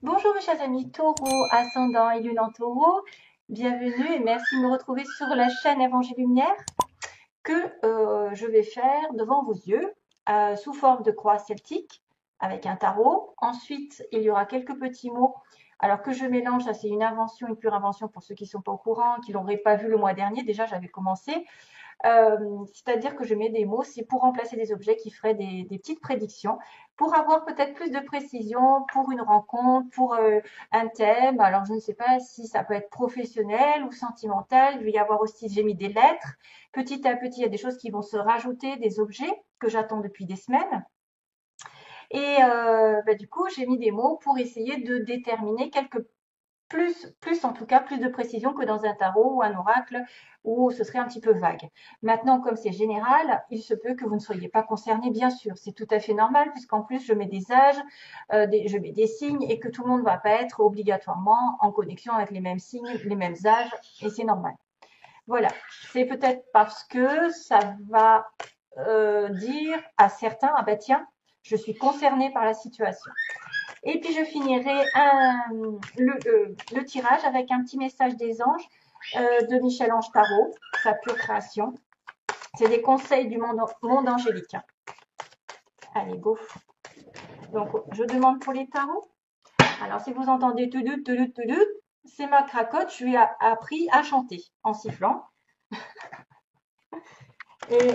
Bonjour mes chers amis Taureau, ascendant et lune en Taureau, bienvenue et merci de me retrouver sur la chaîne Évangile Lumière que je vais faire devant vos yeux sous forme de croix celtique avec un tarot. Ensuite, il y aura quelques petits mots alors que je mélange, ça c'est une invention, une pure invention pour ceux qui ne sont pas au courant, qui l'auraient pas vu le mois dernier, déjà j'avais commencé. C'est-à-dire que je mets des mots, c'est pour remplacer des objets qui feraient des petites prédictions, pour avoir peut-être plus de précision pour une rencontre, pour un thème. Alors je ne sais pas si ça peut être professionnel ou sentimental. Il va y avoir aussi, j'ai mis des lettres. Petit à petit, il y a des choses qui vont se rajouter, des objets que j'attends depuis des semaines. Et du coup, j'ai mis des mots pour essayer de déterminer quelques plus en tout cas, plus de précision que dans un tarot ou un oracle où ce serait un petit peu vague. Maintenant, comme c'est général, il se peut que vous ne soyez pas concerné, bien sûr. C'est tout à fait normal puisqu'en plus, je mets des âges, je mets des signes et que tout le monde ne va pas être obligatoirement en connexion avec les mêmes signes, les mêmes âges et c'est normal. Voilà. C'est peut-être parce que ça va dire à certains, ah bah tiens, je suis concerné par la situation. Et puis je finirai le tirage avec un petit message des anges de Michel-Ange Tarot, sa pure création. C'est des conseils du monde angélique. Allez, go. Donc, je demande pour les tarots. Alors, si vous entendez tout doute, c'est ma cracotte. Je lui ai appris à chanter en sifflant. Et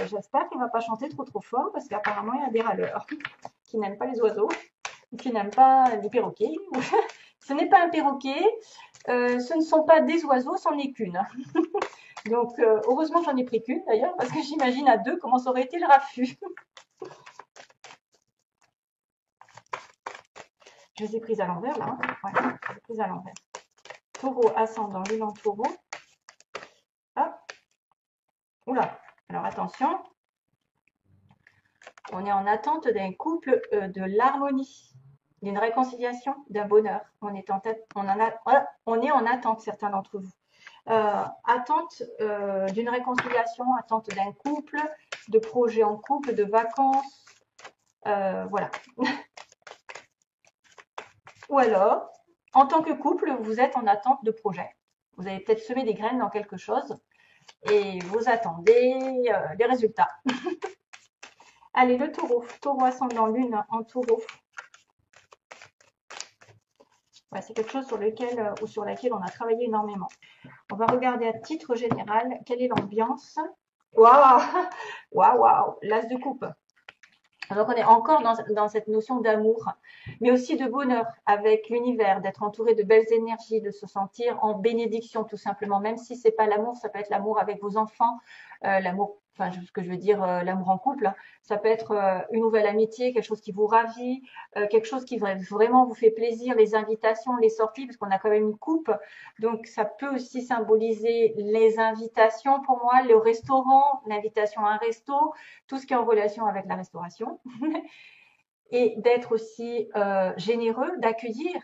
j'espère qu'il ne va pas chanter trop fort parce qu'apparemment, il y a des râleurs qui n'aiment pas les oiseaux, qui n'aiment pas les perroquets. Ce n'est pas un perroquet, ce ne sont pas des oiseaux, c'en est qu'une. Donc, heureusement, j'en ai pris qu'une d'ailleurs, parce que j'imagine à deux comment ça aurait été le raffut. Je les ai prises à l'envers là. Ouais, je les ai prises à l'envers. Taureau ascendant, lune en taureau. Hop. Oula. Alors attention. On est en attente d'un couple, de l'harmonie, d'une réconciliation, d'un bonheur. On est en attente, certains d'entre vous. Attente d'une réconciliation, attente d'un couple, de projets en couple, de vacances, voilà. Ou alors, en tant que couple, vous êtes en attente de projet. Vous avez peut-être semé des graines dans quelque chose et vous attendez les résultats. Allez, le taureau. Taureau ascendant lune en taureau. Ouais, c'est quelque chose sur lequel ou sur laquelle on a travaillé énormément. On va regarder à titre général quelle est l'ambiance. Waouh, waouh, waouh, l'as de coupe. Donc on est encore dans cette notion d'amour, mais aussi de bonheur avec l'univers, d'être entouré de belles énergies, de se sentir en bénédiction tout simplement, même si c'est pas l'amour, ça peut être l'amour avec vos enfants, l'amour, enfin ce que je veux dire, l'amour en couple, hein. Ça peut être une nouvelle amitié, quelque chose qui vous ravit, quelque chose qui vraiment vous fait plaisir, les invitations, les sorties, parce qu'on a quand même une coupe, donc ça peut aussi symboliser les invitations pour moi, le restaurant, l'invitation à un resto, tout ce qui est en relation avec la restauration. Et d'être aussi généreux, d'accueillir.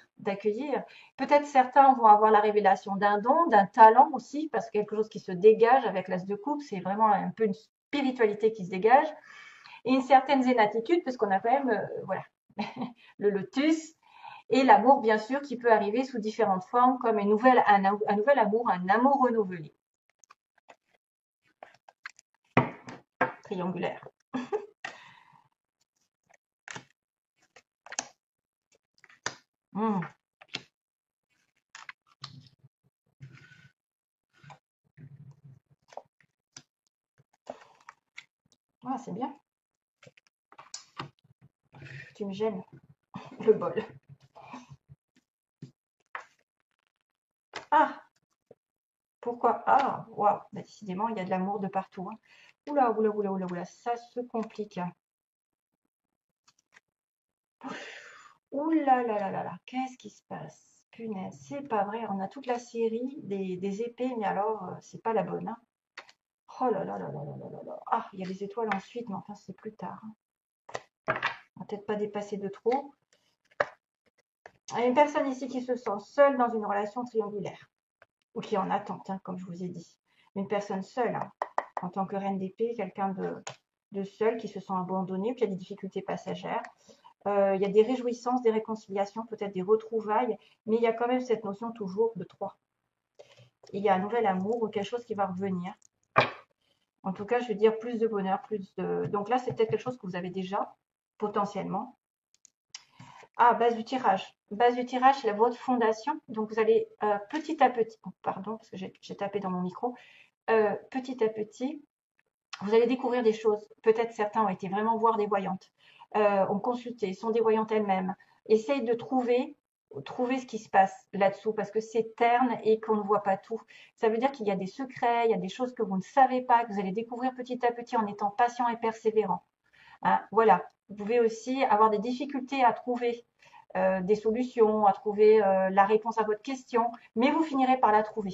Peut-être certains vont avoir la révélation d'un don, d'un talent aussi, parce que quelque chose qui se dégage avec l'as de coupe, c'est vraiment un peu une spiritualité qui se dégage, et une certaine zénatitude, parce qu'on a quand même, voilà, le lotus, et l'amour, bien sûr, qui peut arriver sous différentes formes, comme un nouvel amour, un amour renouvelé. Triangulaire. Mmh. Ah, c'est bien. Tu me gênes, le bol. Ah, pourquoi? Ah, waouh, bah, décidément, il y a de l'amour de partout, hein. Oula, oula, oula, oula, oula, ça se complique. Oula là là là là, qu'est-ce qui se passe? Punaise, c'est pas vrai. On a toute la série des épées, mais alors, c'est pas la bonne, hein. Oh là là là là là là là là. Ah, il y a les étoiles ensuite, mais enfin, c'est plus tard, hein. On va peut-être pas dépasser de trop. Il y a une personne ici qui se sent seule dans une relation triangulaire, ou qui est en attente, hein, comme je vous ai dit. Une personne seule, hein, en tant que reine d'épée, quelqu'un de seul qui se sent abandonné ou qui a des difficultés passagères. Il y a des réjouissances, des réconciliations, peut-être des retrouvailles, mais il y a quand même cette notion toujours de 3. Il y a un nouvel amour ou quelque chose qui va revenir. En tout cas, je veux dire plus de bonheur, plus de... Donc là, c'est peut-être quelque chose que vous avez déjà, potentiellement. Ah, base du tirage. Base du tirage, c'est la votre fondation. Donc, vous allez petit à petit, oh, pardon, parce que j'ai tapé dans mon micro, petit à petit, vous allez découvrir des choses. Peut-être certains ont été vraiment voir des voyantes, ont consulté, sont des voyantes elles-mêmes. Essayent de trouver ce qui se passe là-dessous parce que c'est terne et qu'on ne voit pas tout. Ça veut dire qu'il y a des secrets, il y a des choses que vous ne savez pas, que vous allez découvrir petit à petit en étant patient et persévérant. Hein, voilà. Vous pouvez aussi avoir des difficultés à trouver des solutions, à trouver la réponse à votre question, mais vous finirez par la trouver.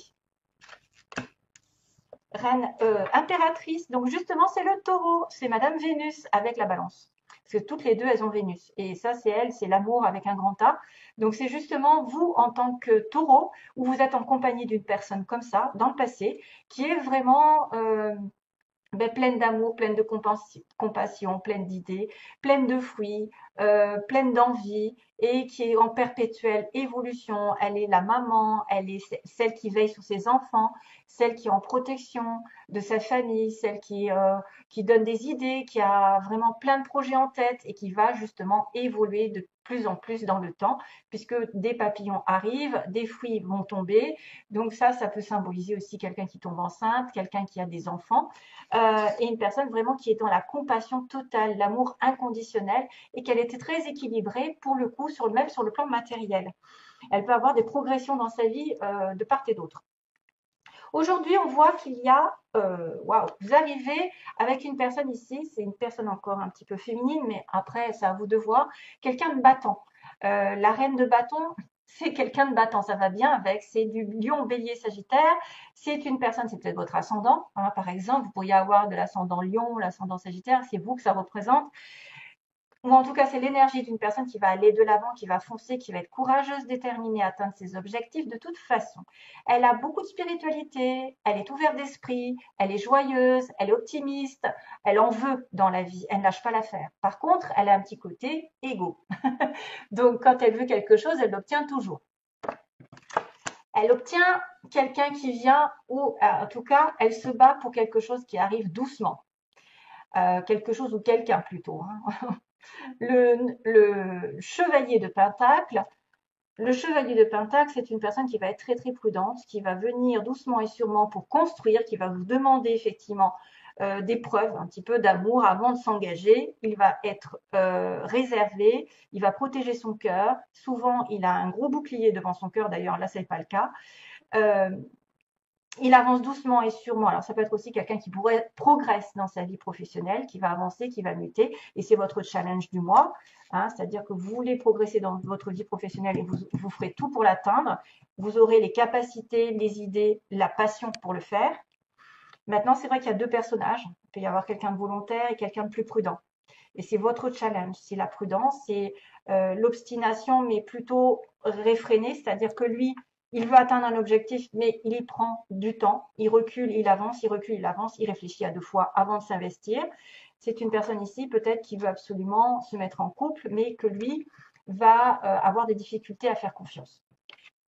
Reine impératrice, donc justement c'est le taureau, c'est Madame Vénus avec la balance. Parce que toutes les deux, elles ont Vénus. Et ça, c'est elle, c'est l'amour avec un grand A. Donc c'est justement vous en tant que taureau, où vous êtes en compagnie d'une personne comme ça, dans le passé, qui est vraiment pleine d'amour, pleine de compassion, pleine d'idées, pleine de fruits, pleine d'envie et qui est en perpétuelle évolution. Elle est la maman, elle est celle qui veille sur ses enfants, celle qui est en protection de sa famille, celle qui donne des idées, qui a vraiment plein de projets en tête et qui va justement évoluer de plus en plus dans le temps, puisque des papillons arrivent, des fruits vont tomber. Donc ça peut symboliser aussi quelqu'un qui tombe enceinte, quelqu'un qui a des enfants et une personne vraiment qui est dans la compassion totale, l'amour inconditionnel et qu'elle était très équilibrée pour le coup, même sur le plan matériel. Elle peut avoir des progressions dans sa vie de part et d'autre. Aujourd'hui, on voit qu'il y a, waouh, vous arrivez avec une personne ici, c'est une personne encore un petit peu féminine, mais après, c'est à vous de voir, quelqu'un de battant. La reine de bâton, c'est quelqu'un de battant, ça va bien avec, c'est du lion, bélier, sagittaire, c'est une personne, c'est peut-être votre ascendant, hein, par exemple, vous pourriez avoir de l'ascendant lion, l'ascendant sagittaire, c'est vous que ça représente, ou en tout cas, c'est l'énergie d'une personne qui va aller de l'avant, qui va foncer, qui va être courageuse, déterminée à atteindre ses objectifs de toute façon. Elle a beaucoup de spiritualité, elle est ouverte d'esprit, elle est joyeuse, elle est optimiste, elle en veut dans la vie, elle ne lâche pas l'affaire. Par contre, elle a un petit côté égo. Donc, quand elle veut quelque chose, elle l'obtient toujours. Elle obtient quelqu'un qui vient, ou en tout cas, elle se bat pour quelque chose qui arrive doucement. Quelque chose ou quelqu'un plutôt. Hein. Le chevalier de Pentacle, c'est une personne qui va être très très prudente, qui va venir doucement et sûrement pour construire, qui va vous demander effectivement des preuves, un petit peu d'amour avant de s'engager. Il va être réservé, il va protéger son cœur. Souvent, il a un gros bouclier devant son cœur. D'ailleurs, là, c'est pas le cas. Il avance doucement et sûrement. Alors, ça peut être aussi quelqu'un qui progresse dans sa vie professionnelle, qui va avancer, qui va muter. Et c'est votre challenge du mois. Hein, c'est-à-dire que vous voulez progresser dans votre vie professionnelle et vous ferez tout pour l'atteindre. Vous aurez les capacités, les idées, la passion pour le faire. Maintenant, c'est vrai qu'il y a deux personnages. Il peut y avoir quelqu'un de volontaire et quelqu'un de plus prudent. Et c'est votre challenge. C'est la prudence, c'est l'obstination, mais plutôt réfrénée. C'est-à-dire que lui, il veut atteindre un objectif, mais il y prend du temps. Il recule, il avance, il recule, il avance, il réfléchit à 2 fois avant de s'investir. C'est une personne ici, peut-être, qui veut absolument se mettre en couple, mais que lui va avoir des difficultés à faire confiance.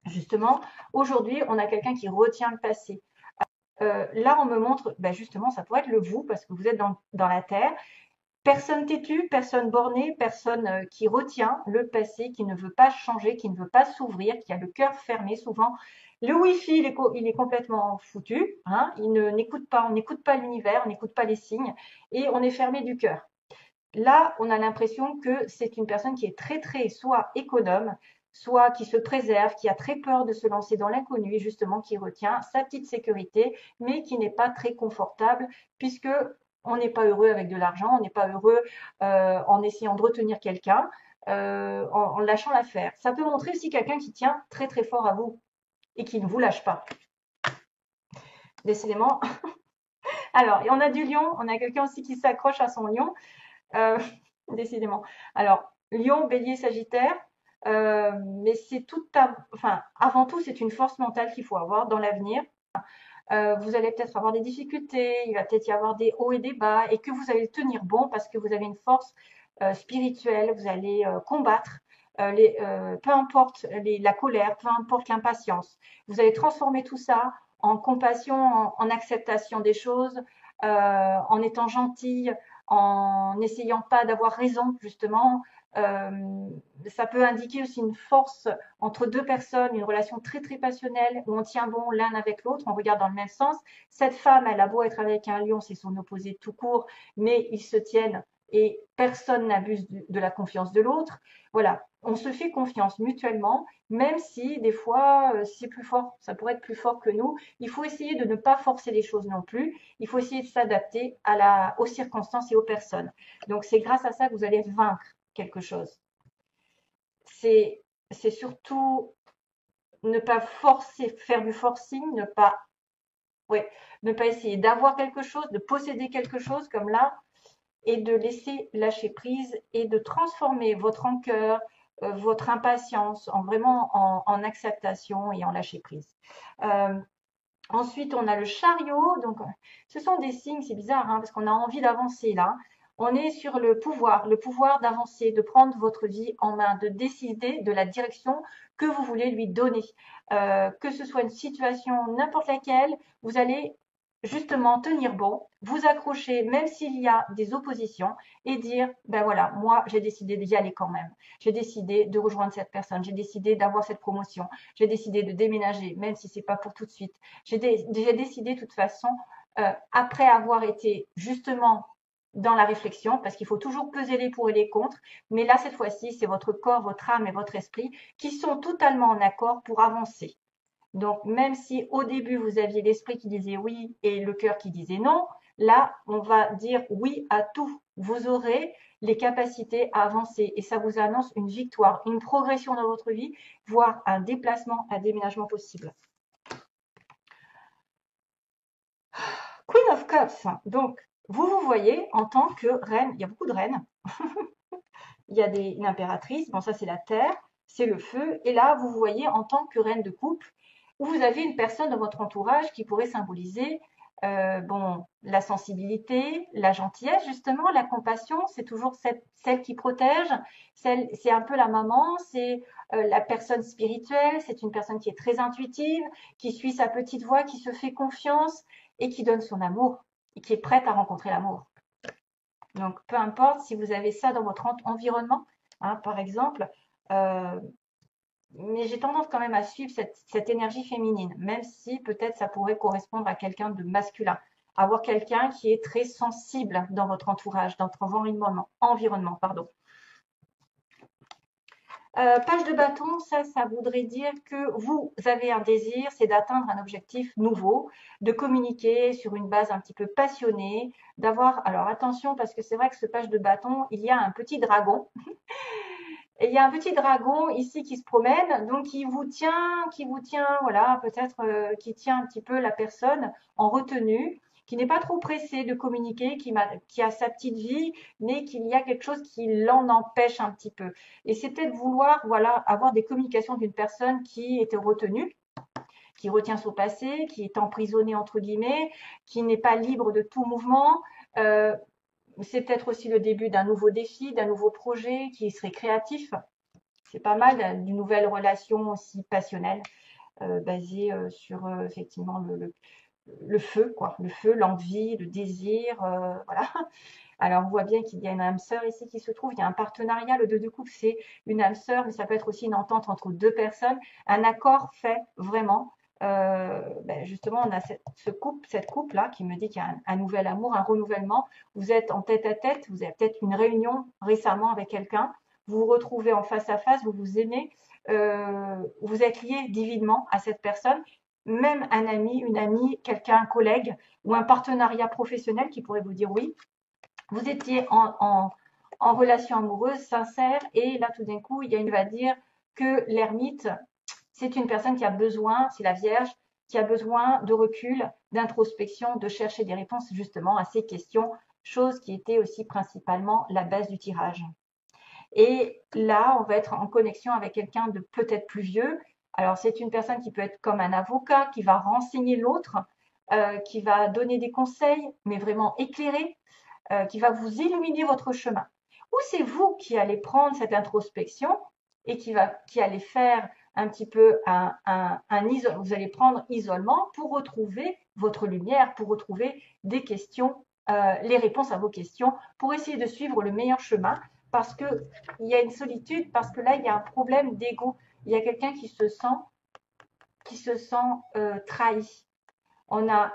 Justement, aujourd'hui, on a quelqu'un qui retient le passé. Là, on me montre, justement, ça pourrait être le vous, parce que vous êtes dans la terre. Personne têtue, personne bornée, personne qui retient le passé, qui ne veut pas changer, qui ne veut pas s'ouvrir, qui a le cœur fermé souvent. Le Wi-Fi, il est complètement foutu. Hein, on n'écoute pas l'univers, on n'écoute pas les signes et on est fermé du cœur. Là, on a l'impression que c'est une personne qui est très, très soit économe, soit qui se préserve, qui a très peur de se lancer dans l'inconnu et justement qui retient sa petite sécurité, mais qui n'est pas très confortable puisque on n'est pas heureux avec de l'argent, on n'est pas heureux en essayant de retenir quelqu'un, en lâchant l'affaire. Ça peut montrer aussi quelqu'un qui tient très très fort à vous et qui ne vous lâche pas. Décidément. Alors, et on a du lion, on a quelqu'un aussi qui s'accroche à son lion. Décidément. Alors, lion, bélier, sagittaire, mais c'est avant tout, c'est une force mentale qu'il faut avoir dans l'avenir. Vous allez peut-être avoir des difficultés, il va peut-être y avoir des hauts et des bas, et que vous allez tenir bon parce que vous avez une force spirituelle, vous allez combattre peu importe la colère, peu importe l'impatience. Vous allez transformer tout ça en compassion, en acceptation des choses, en étant gentil, en n'essayant pas d'avoir raison, justement. Euh, Ça peut indiquer aussi une force entre deux personnes, une relation très très passionnelle où on tient bon l'un avec l'autre, on regarde dans le même sens. Cette femme, elle a beau être avec un lion, c'est son opposé tout court, mais ils se tiennent et personne n'abuse de la confiance de l'autre. Voilà, on se fait confiance mutuellement, même si des fois c'est plus fort, ça pourrait être plus fort que nous. Il faut essayer de ne pas forcer les choses non plus. Il faut essayer de s'adapter aux circonstances et aux personnes. Donc c'est grâce à ça que vous allez vaincre quelque chose. C'est c'est surtout ne pas forcer, faire du forcing, ouais, ne pas essayer d'avoir quelque chose, de posséder quelque chose comme là, et de laisser lâcher prise et de transformer votre rancœur, votre impatience en vraiment en acceptation et en lâcher prise. Euh, Ensuite, on a le chariot. Donc, ce sont des signes, c'est bizarre, hein, parce qu'on a envie d'avancer là. On est sur le pouvoir d'avancer, de prendre votre vie en main, de décider de la direction que vous voulez lui donner. Que ce soit une situation n'importe laquelle, vous allez justement tenir bon, vous accrocher même s'il y a des oppositions et dire, ben voilà, moi j'ai décidé d'y aller quand même. J'ai décidé de rejoindre cette personne, j'ai décidé d'avoir cette promotion, j'ai décidé de déménager, même si c'est pas pour tout de suite. J'ai décidé de toute façon, après avoir été justement dans la réflexion, parce qu'il faut toujours peser les pour et les contre, mais là, cette fois-ci, c'est votre corps, votre âme et votre esprit qui sont totalement en accord pour avancer. Donc, même si au début, vous aviez l'esprit qui disait oui et le cœur qui disait non, là, on va dire oui à tout. Vous aurez les capacités à avancer et ça vous annonce une victoire, une progression dans votre vie, voire un déplacement, un déménagement possible. Queen of Cups. Donc, vous voyez en tant que reine, il y a beaucoup de reines. Il y a une impératrice, bon ça c'est la terre, c'est le feu. Et là, vous voyez en tant que reine de coupe, où vous avez une personne dans votre entourage qui pourrait symboliser bon, la sensibilité, la gentillesse, justement, la compassion, c'est toujours celle qui protège, c'est un peu la maman, c'est la personne spirituelle, c'est une personne qui est très intuitive, qui suit sa petite voix, qui se fait confiance et qui donne son amour et qui est prête à rencontrer l'amour. Donc, peu importe si vous avez ça dans votre environnement, hein, par exemple, euh, mais j'ai tendance quand même à suivre cette énergie féminine, même si peut-être ça pourrait correspondre à quelqu'un de masculin. Avoir quelqu'un qui est très sensible dans votre entourage, dans votre environnement, pardon. Page de bâton, ça voudrait dire que vous avez un désir, c'est d'atteindre un objectif nouveau, de communiquer sur une base un petit peu passionnée, d'avoir, alors attention parce que c'est vrai que ce page de bâton, il y a un petit dragon. Et il y a un petit dragon ici qui se promène, donc qui vous tient, voilà, peut-être qui tient un petit peu la personne en retenue, qui n'est pas trop pressé de communiquer, qui a sa petite vie, mais qu'il y a quelque chose qui l'en empêche un petit peu. Et c'est peut-être vouloir, voilà, avoir des communications d'une personne qui était retenue, qui retient son passé, qui est emprisonnée entre guillemets, qui n'est pas libre de tout mouvement. Euh, c'est peut-être aussi le début d'un nouveau défi, d'un nouveau projet qui serait créatif. C'est pas mal d'une nouvelle relation aussi passionnelle, basée sur effectivement le feu, quoi. Le feu, l'envie, le désir, voilà. Alors on voit bien qu'il y a une âme sœur ici qui se trouve, il y a un partenariat, le 2 de coupe c'est une âme sœur, mais ça peut être aussi une entente entre deux personnes, un accord fait vraiment. Justement, on a cette coupe-là qui me dit qu'il y a un nouvel amour, un renouvellement. Vous êtes en tête à tête, vous avez peut-être une réunion récemment avec quelqu'un, vous vous retrouvez en face à face, vous vous aimez, vous êtes lié divinement à cette personne, même un ami, une amie, quelqu'un, un collègue ou un partenariat professionnel qui pourrait vous dire oui. Vous étiez en relation amoureuse, sincère, et là tout d'un coup, il va dire que l'ermite, c'est une personne qui a besoin, c'est la Vierge, qui a besoin de recul, d'introspection, de chercher des réponses justement à ces questions, chose qui était aussi principalement la base du tirage. Et là, on va être en connexion avec quelqu'un de peut-être plus vieux. Alors, c'est une personne qui peut être comme un avocat, qui va renseigner l'autre, qui va donner des conseils, mais vraiment éclairés, qui va vous illuminer votre chemin. ou c'est vous qui allez prendre cette introspection et qui allez faire un petit peu vous allez prendre isolement pour retrouver votre lumière, pour retrouver des questions, les réponses à vos questions, pour essayer de suivre le meilleur chemin, parce que il y a une solitude, parce que là il y a un problème d'ego, il y a quelqu'un qui se sent trahi. On a,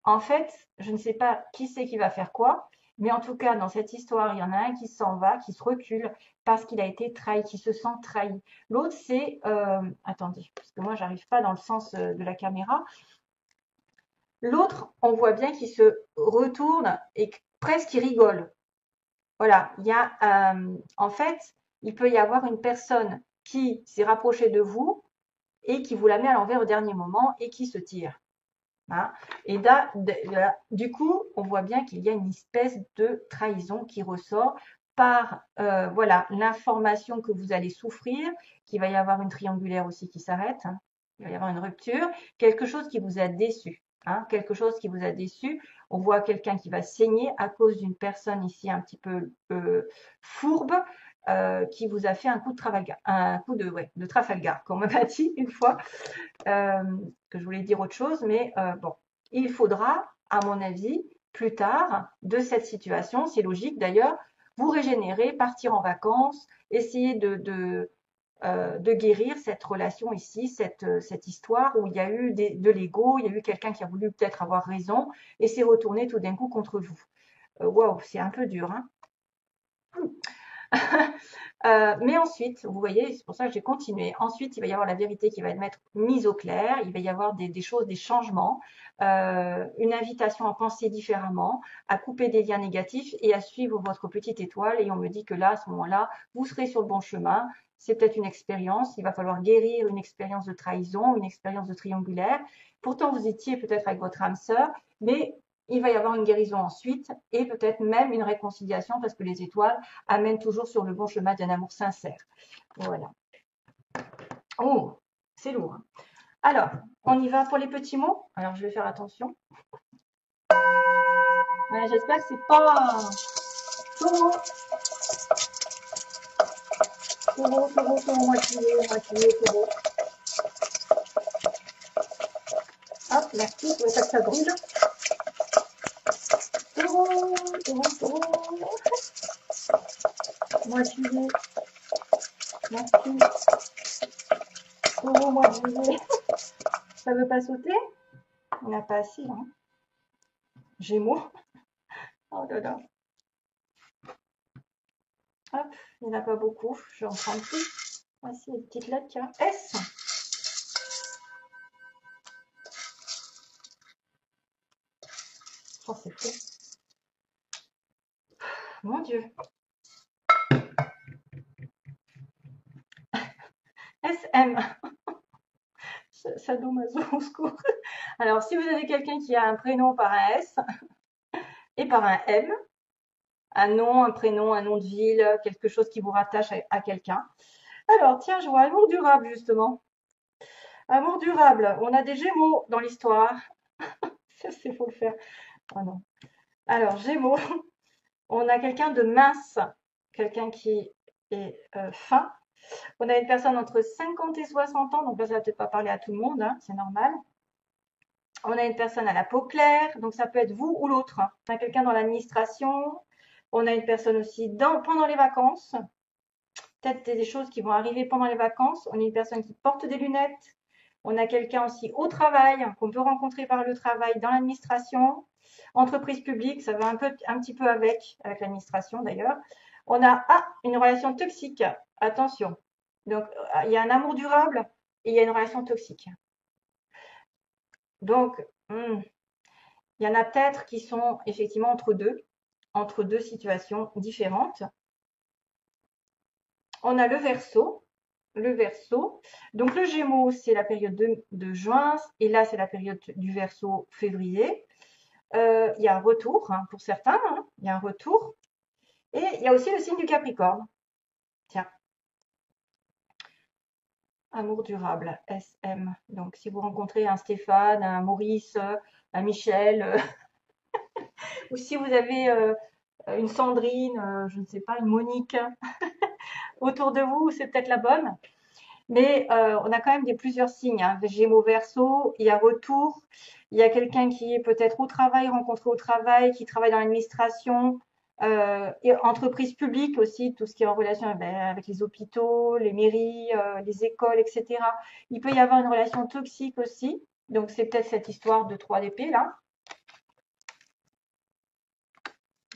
en fait, je ne sais pas qui c'est qui va faire quoi, mais en tout cas, dans cette histoire, il y en a un qui s'en va, qui se recule parce qu'il a été trahi, qui se sent trahi. L'autre, c'est, attendez, parce que moi, j'arrive pas dans le sens de la caméra. L'autre, on voit bien qu'il se retourne et presque il rigole. Voilà, il y a, en fait, il peut y avoir une personne qui s'est rapprochée de vous et qui vous la met à l'envers au dernier moment et qui se tire. Hein. Et là, du coup, on voit bien qu'il y a une espèce de trahison qui ressort par voilà l'information que vous allez souffrir, qu'il va y avoir une triangulaire aussi qui s'arrête, hein. Il va y avoir une rupture, quelque chose qui vous a déçu, hein, quelque chose qui vous a déçu. On voit quelqu'un qui va saigner à cause d'une personne ici un petit peu fourbe, qui vous a fait un coup de Trafalgar, un coup de Trafalgar, comme on m'a dit une fois. Que je voulais dire autre chose, mais bon, il faudra, à mon avis, plus tard, de cette situation, c'est logique d'ailleurs, vous régénérer, partir en vacances, essayer de guérir cette relation ici, cette histoire où il y a eu de l'ego, il y a eu quelqu'un qui a voulu peut-être avoir raison et s'est retourné tout d'un coup contre vous. Waouh, c'est un peu dur, hein. Mais ensuite, vous voyez, c'est pour ça que j'ai continué. Ensuite, il va y avoir la vérité qui va être mise au clair. Il va y avoir des choses, des changements, une invitation à penser différemment, à couper des liens négatifs et à suivre votre petite étoile. Et on me dit que là, à ce moment-là, vous serez sur le bon chemin. C'est peut-être une expérience. Il va falloir guérir une expérience de trahison, une expérience de triangulaire. Pourtant, vous étiez peut-être avec votre âme sœur, mais il va y avoir une guérison ensuite et peut-être même une réconciliation parce que les étoiles amènent toujours sur le bon chemin d'un amour sincère. Voilà. Oh, c'est lourd, hein. Alors, on y va pour les petits mots. Alors, je vais faire attention. Ouais, j'espère que c'est pas taureau, moitié, taureau. Hop, merci, je veux pas que ça brûle. Taureau, mois de juillet, merci. Taureau, mois de juillet. Ça veut pas sauter? On n'a pas assez, hein. Gémeaux. Oh là là. Hop, il n'y en a pas beaucoup. Je vais en prendre plus. Voici les petites lettres, tiens. S. Oh, c'est fou. Mon Dieu. SM. Sadomaso, au secours. Alors, si vous avez quelqu'un qui a un prénom par un S et par un M, un nom, un prénom, un nom de ville, quelque chose qui vous rattache à quelqu'un. Alors, tiens, je vois amour durable, justement. Amour durable. On a des Gémeaux dans l'histoire. Ça, c'est faut le faire. Oh non. Alors, Gémeaux. On a quelqu'un de mince, quelqu'un qui est fin. On a une personne entre 50 et 60 ans, donc là, ça va peut-être pas parler à tout le monde, hein, c'est normal. On a une personne à la peau claire, donc ça peut être vous ou l'autre. On a quelqu'un dans l'administration. On a une personne aussi pendant les vacances. Peut-être des choses qui vont arriver pendant les vacances. On a une personne qui porte des lunettes. On a quelqu'un aussi au travail qu'on peut rencontrer par le travail dans l'administration. Entreprise publique, ça va un petit peu avec l'administration d'ailleurs. On a une relation toxique. Attention. Donc, il y a un amour durable et il y a une relation toxique. Donc, il y en a peut-être qui sont effectivement entre deux situations différentes. On a le Verseau. Le Verseau. Donc, le Gémeaux, c'est la période de juin. Et là, c'est la période du Verseau, février. Il y a un retour, hein, pour certains. Hein, il y a un retour. Et il y a aussi le signe du Capricorne. Tiens. Amour durable, SM. Donc, si vous rencontrez un Stéphane, un Maurice, un Michel, ou si vous avez une Sandrine, je ne sais pas, une Monique autour de vous, c'est peut-être la bonne. Mais on a quand même des plusieurs signes, hein. Gémeaux, Verseau, il y a retour, il y a quelqu'un qui est peut-être au travail, rencontré au travail, qui travaille dans l'administration, et entreprise publique aussi, tout ce qui est en relation avec les hôpitaux, les mairies, les écoles, etc. Il peut y avoir une relation toxique aussi. Donc c'est peut-être cette histoire de 3 d'épée là.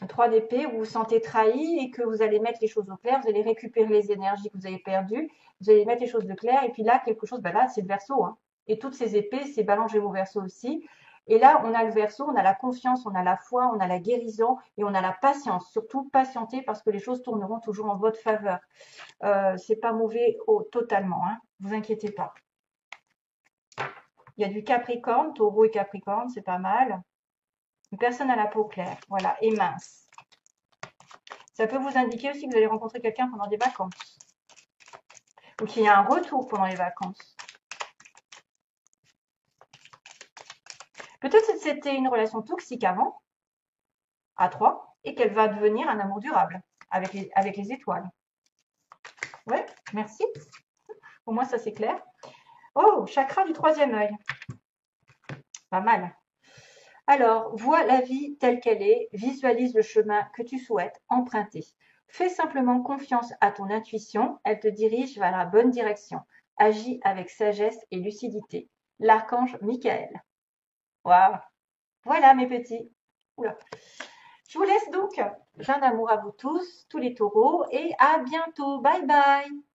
3 d'épée, vous vous sentez trahi et que vous allez mettre les choses au clair, vous allez récupérer les énergies que vous avez perdues, vous allez mettre les choses de clair, et puis là, quelque chose, ben là, c'est le Verseau, hein. Et toutes ces épées, c'est Balance, Gémeaux, Verseau aussi. Et là, on a le Verseau, on a la confiance, on a la foi, on a la guérison et on a la patience. Surtout patienter parce que les choses tourneront toujours en votre faveur. C'est pas mauvais totalement, hein. Vous inquiétez pas. Il y a du Capricorne, Taureau et Capricorne, c'est pas mal. Une personne à la peau claire, voilà, et mince. Ça peut vous indiquer aussi que vous allez rencontrer quelqu'un pendant des vacances. Ou qu'il y a un retour pendant les vacances. Peut-être que c'était une relation toxique avant, à 3, et qu'elle va devenir un amour durable, avec les étoiles. Ouais, merci. Au moins, ça c'est clair. Oh, chakra du 3e œil. Pas mal. Alors, vois la vie telle qu'elle est, visualise le chemin que tu souhaites emprunter. Fais simplement confiance à ton intuition, elle te dirige vers la bonne direction. Agis avec sagesse et lucidité. L'archange Michael. Waouh! Voilà mes petits. Oula. Je vous laisse donc. Plein d'amour à vous tous les taureaux, et à bientôt. Bye bye!